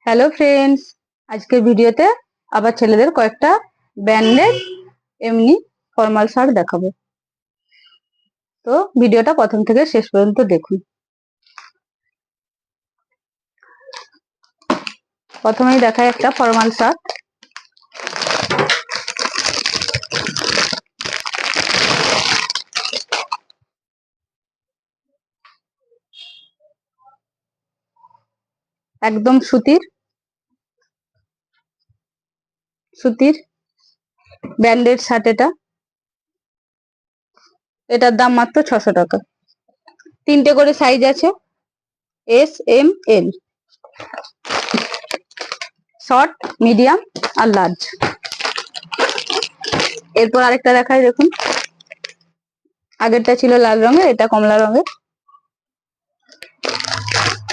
Hello friends, আজকের ভিডিওতে আবার ছেলেদের কয়েকটা ব্র্যান্ডেড এমনি ফর্মাল শার্ট দেখাবো। তো ভিডিওটা প্রথম থেকে শেষ পর্যন্ত দেখুন। প্রথমেই দেখায় একটা ফর্মাল শার্ট। একদম সুতির ব্র্যান্ডেড শার্ট। এটার দাম মাত্র 600 টাকা। 3টে করে সাইজ আছে, এস, এম, এল, শর্ট, মিডিয়াম আর লার্জ। এরপর আরেকটা দেখাই, দেখুন। আগেরটা ছিল লাল রঙের, এটা কমলা রঙের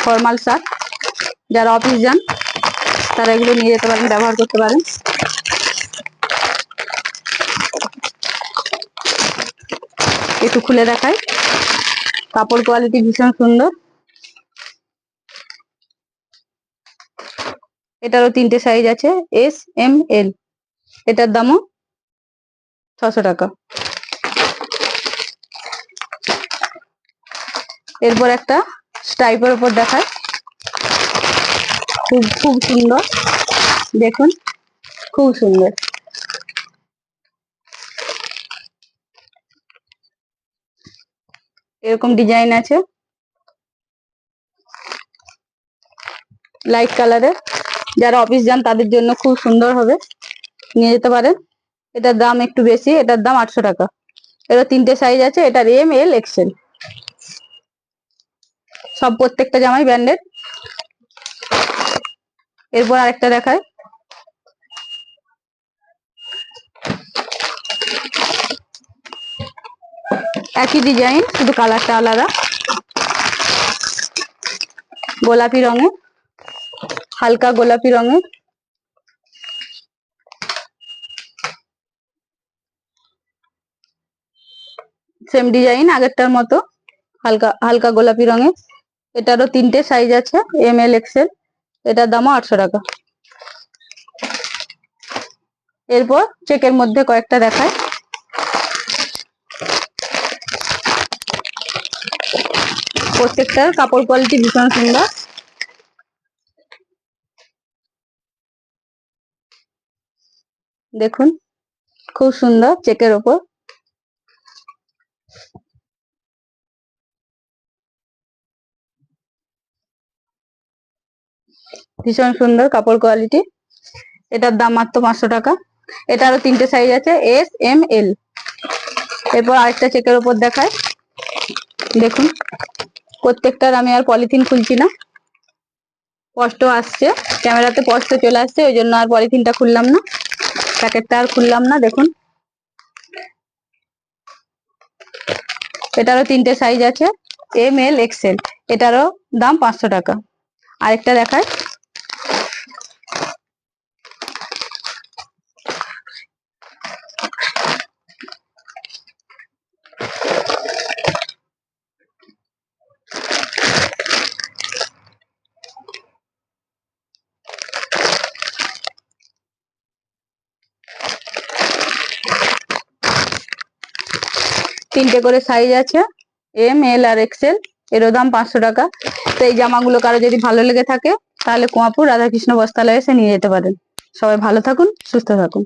ফর্মাল শার্ট। যারা অফিস যান তারা এগুলো নিয়ে যেতে পারেন, ব্যবহার করতে পারেন। একটু খুলে দেখাই, কাপড় কোয়ালিটি ভীষণ সুন্দর। এটারও 3টে সাইজ আছে, এস, এম, এল। এটার দামও 600 টাকা। এরপর একটা স্ট্রাইপের উপর দেখায়, খুব সুন্দর, দেখুন, খুব সুন্দর। এরকম ডিজাইন আছে লাইট কালারের। যারা অফিস যান তাদের জন্য খুব সুন্দর হবে, নিয়ে যেতে পারেন। এটার দাম একটু বেশি, এটার দাম 800 টাকা। এর 3টে সাইজ আছে, এটার এম, এল, এক্সেল। সব প্রত্যেকটা জামাই ব্র্যান্ডেড। এরপর আরেকটা দেখায়, একই ডিজাইন, শুধু কালারটা আলাদা। গোলাপি রঙের, হালকা গোলাপি রঙের। সেম ডিজাইন আগেরটার মতো, হালকা হালকা গোলাপি রঙের। এটারও 3টে সাইজ আছে, এম, এল, এক্সেল। এটার দামও 800 টাকা। এরপর চেকের মধ্যে কয়েকটা দেখায়। প্রত্যেকটার কাপড় কোয়ালিটি ভীষণ সুন্দর। দেখুন, খুব সুন্দর চেকের ওপর। ভীষণ সুন্দর কাপড় কোয়ালিটি। এটার দাম মাত্র 500 টাকা। এটারও 3টে সাইজ আছে, এস, এম, এল। এরপর আরেকটা চেকের ওপর দেখায়, দেখুন। প্রত্যেকটার আমি আর পলিথিন খুলছি না, স্পষ্ট আসছে ক্যামেরাতে, স্পষ্ট চলে আসছে, ওই জন্য আর পলিথিনটা খুললাম না, প্যাকেটটা আর খুললাম না। দেখুন, এটারও 3টে সাইজ আছে, এম, এল, এক্সেল। এটারও দাম 500 টাকা। আরেকটা দেখায়, 3টে করে সাইজ আছে, এম, এল আর এক্সেল। এরও দাম 500 টাকা। তো এই জামাগুলো কারো যদি ভালো লেগে থাকে তাহলে কুয়াপুর রাধাকৃষ্ণ বস্ত্রালয়ে এসে নিয়ে যেতে পারেন। সবাই ভালো থাকুন, সুস্থ থাকুন।